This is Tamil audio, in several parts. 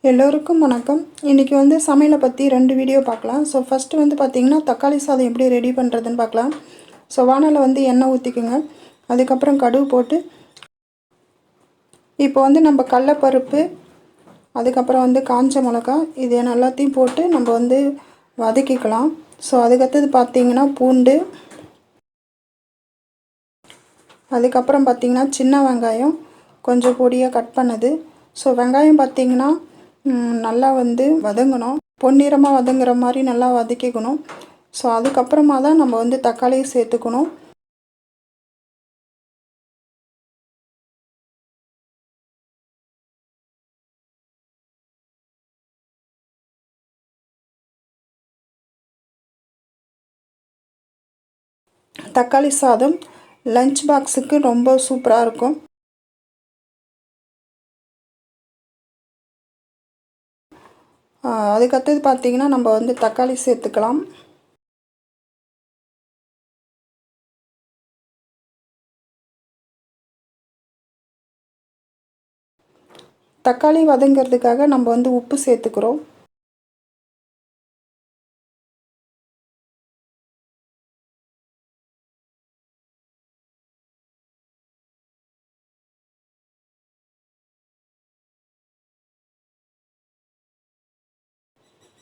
எல்லோருக்கும் வணக்கம். இன்றைக்கி வந்து சமையலை பற்றி 2 வீடியோ பார்க்கலாம். ஸோ ஃபஸ்ட்டு வந்து பார்த்திங்கன்னா தக்காளி சாதம் எப்படி ரெடி பண்ணுறதுன்னு பார்க்கலாம். ஸோ வானலில் வந்து எண்ணெய் ஊற்றிக்குங்க. அதுக்கப்புறம் கடுகு போட்டு இப்போ வந்து நம்ம கடலப்பருப்பு, அதுக்கப்புறம் வந்து காஞ்ச மிளகா இது எல்லாத்தையும் போட்டு நம்ம வந்து வதக்கிக்கலாம். ஸோ அதுக்கடுத்தது பார்த்திங்கன்னா பூண்டு, அதுக்கப்புறம் பார்த்திங்கன்னா சின்ன வெங்காயம் கொஞ்சம் பொடியாக கட் பண்ணது. ஸோ வெங்காயம் பார்த்திங்கன்னா நல்லா வந்து வதங்கணும், பொன்னிறமாக வதங்குற மாதிரி நல்லா வதக்கிக்கணும். ஸோ அதுக்கப்புறமா தான் நம்ம வந்து தக்காளியை சேர்த்துக்கணும். தக்காளி சாதம் லஞ்ச் பாக்ஸுக்கு ரொம்ப சூப்பராக இருக்கும். அதுக்கடுத்தது பார்த்திங்கன்னா நம்ம வந்து தக்காளி சேர்த்துக்கலாம். தக்காளி வதங்கிறதுக்காக நம்ம வந்து உப்பு சேர்த்துக்கிறோம்.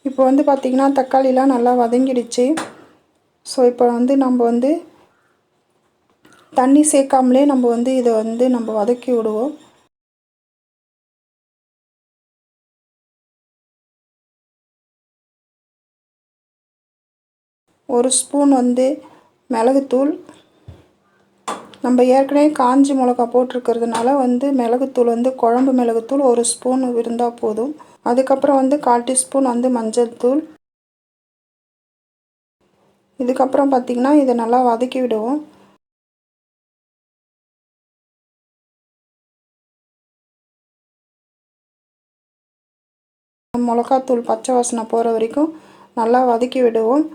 இப்போ வந்து பார்த்திங்கன்னா தக்காளிலாம் நல்லா வதங்கிடுச்சு. ஸோ இப்போ வந்து நம்ம வந்து தண்ணி சேர்க்காமலே நம்ம வந்து இதை வந்து நம்ம வதக்கி விடுவோம். ஒரு ஸ்பூன் வந்து மிளகுத்தூள், நம்ம ஏற்கனவே காஞ்சி மிளகா போட்டிருக்கிறதுனால வந்து மிளகுத்தூள் வந்து குழம்பு மிளகுத்தூள் ஒரு ஸ்பூன் இருந்தால் போதும். அதுக்கப்புறம் வந்து 1/4 டீஸ்பூன் வந்து மஞ்சள் தூள். இதுக்கப்புறம் பார்த்திங்கன்னா இதை நல்லா வதக்கி விடுவோம். மிளகாத்தூள் பச்சை வாசனை போகிற வரைக்கும் நல்லா வதக்கி விடுவோம்.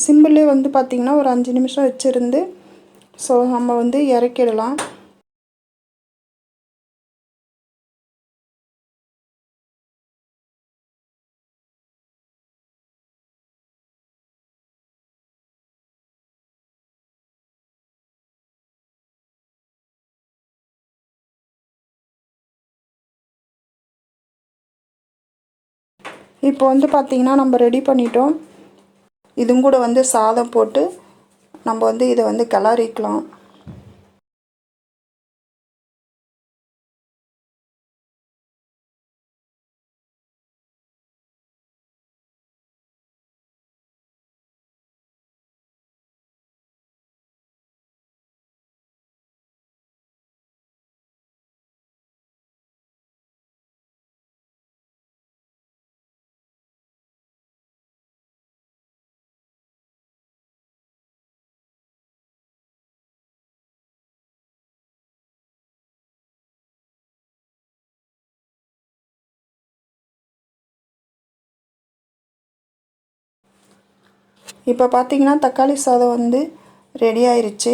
சிம்பிளே வந்து பார்த்திங்கன்னா ஒரு 5 நிமிஷம் வச்சுருந்து ஸோ நம்ம வந்து இறக்கிடலாம். இப்போ வந்து பார்த்திங்கன்னா நம்ம ரெடி பண்ணிட்டோம். இதுவும் கூட வந்து சாதம் போட்டு நம்ம வந்து இதை வந்து கிளறிக்கலாம். இப்போ பார்த்திங்கன்னா தக்காளி சாதம் வந்து ரெடி ஆயிருச்சு.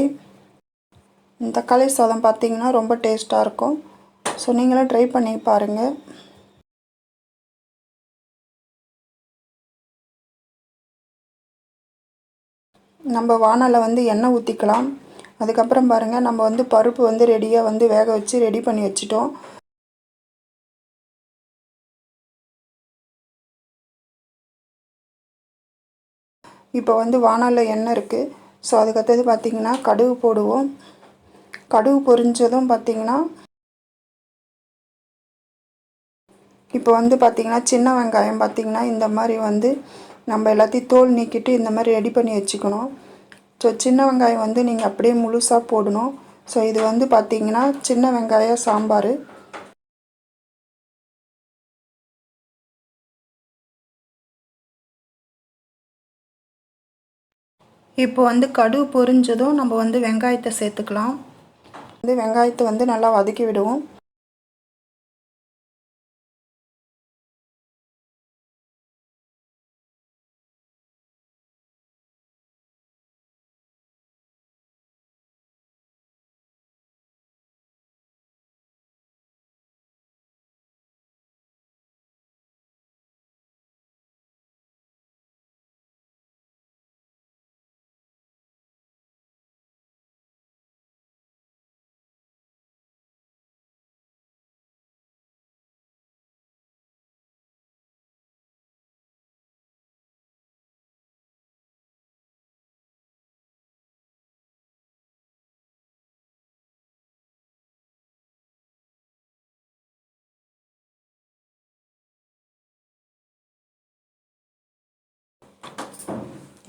தக்காளி சாதம் பார்த்திங்கன்னா ரொம்ப டேஸ்ட்டாக இருக்கும். ஸோ நீங்களும் ட்ரை பண்ணி பாருங்கள். நம்ம வானலில் வந்து எண்ணெய் ஊற்றிக்கலாம். அதுக்கப்புறம் பாருங்கள் நம்ம வந்து பருப்பு வந்து ரெடியாக வந்து வேக வச்சு ரெடி பண்ணி வச்சிட்டோம். இப்போ வந்து வானலில் எண்ணெய் இருக்குது. ஸோ அதுக்கடுத்தது பார்த்திங்கன்னா கடுகு போடுவோம். கடுகு பொரிஞ்சதும் பார்த்திங்கன்னா இப்போ வந்து பார்த்திங்கன்னா சின்ன வெங்காயம் பார்த்திங்கன்னா இந்த மாதிரி வந்து நம்ம எல்லாத்தையும் தோல் நீக்கிட்டு இந்த மாதிரி ரெடி பண்ணி வச்சுக்கணும். ஸோ சின்ன வெங்காயம் வந்து நீங்கள் அப்படியே முழுசாக போடணும். ஸோ இது வந்து பார்த்திங்கன்னா சின்ன வெங்காய சாம்பார். இப்போ வந்து கடுகு பொரிஞ்சதும் நம்ம வந்து வெங்காயத்தை சேர்த்துக்கலாம். வெங்காயத்தை வந்து நல்லா வதக்கி விடுவோம்.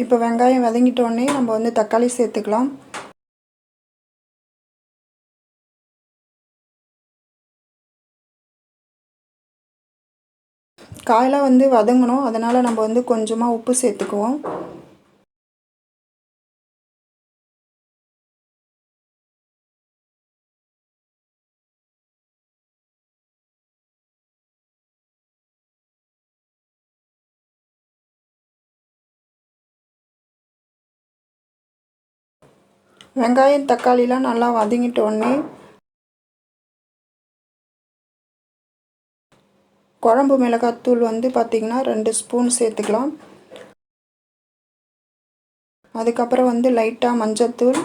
இப்போ வெங்காயம் வதங்கிட்டோடனே நம்ம வந்து தக்காளி சேர்த்துக்கலாம். காயெல்லாம் வந்து வதங்கணும், அதனால் நம்ம வந்து கொஞ்சமாக உப்பு சேர்த்துக்குவோம். வெங்காயம் தக்காளிலாம் நல்லா வதங்கிட்டோடனே குழம்பு மிளகாத்தூள் வந்து பார்த்திங்கன்னா 2 ஸ்பூன் சேர்த்துக்கலாம். அதுக்கப்புறம் வந்து லைட்டாக மஞ்சத்தூள்.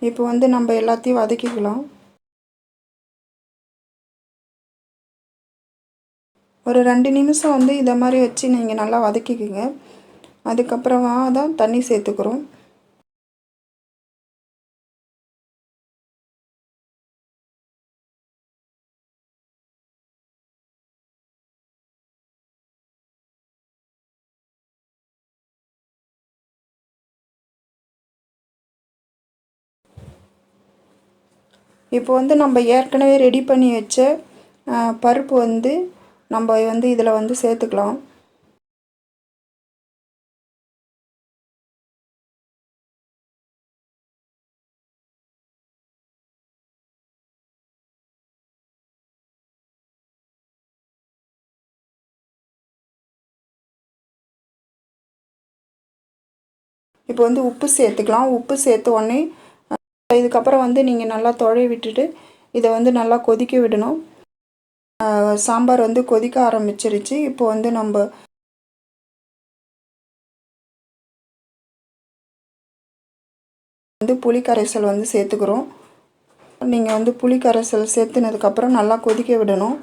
இப்போ வந்து நம்ம எல்லாத்தையும் வதக்கிக்கலாம். ஒரு 2 நிமிஷம் வந்து இதை மாதிரி வச்சு நீங்கள் நல்லா வதக்கிக்கோங்க. அதுக்கப்புறமா தான் தண்ணி சேர்த்துக்கிறோம். இப்போ வந்து நம்ம ஏற்கனவே ரெடி பண்ணி வச்ச பருப்பு வந்து நம்ம வந்து இதில் வந்து சேர்த்துக்கலாம். இப்போ வந்து உப்பு சேர்த்துக்கலாம். உப்பு சேர்த்த உடனே இதுக்கப்புறம் வந்து நீங்கள் நல்லா தொழவி விட்டுட்டு இதை வந்து நல்லா கொதிக்க விடணும். சாம்பார் வந்து கொதிக்க ஆரம்பிச்சிருச்சு. இப்போ வந்து நம்ம வந்து புளி கரைசல் வந்து சேர்த்துக்கிறோம். நீங்கள் வந்து புளி கரைசல் சேர்த்துனதுக்கப்புறம் நல்லா கொதிக்க விடணும்.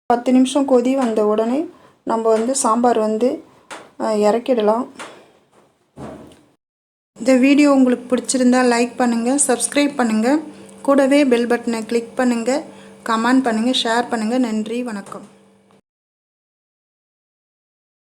பத்து நிமிஷம் கொதி வந்த உடனே நம்ம வந்து சாம்பார் வந்து இறக்கிடலாம். இந்த வீடியோ உங்களுக்கு பிடிச்சிருந்தா லைக் பண்ணுங்கள், சப்ஸ்கிரைப் பண்ணுங்கள், கூடவே பெல் பட்டனை கிளிக் பண்ணுங்கள், கமெண்ட் பண்ணுங்கள், ஷேர் பண்ணுங்கள். நன்றி, வணக்கம்.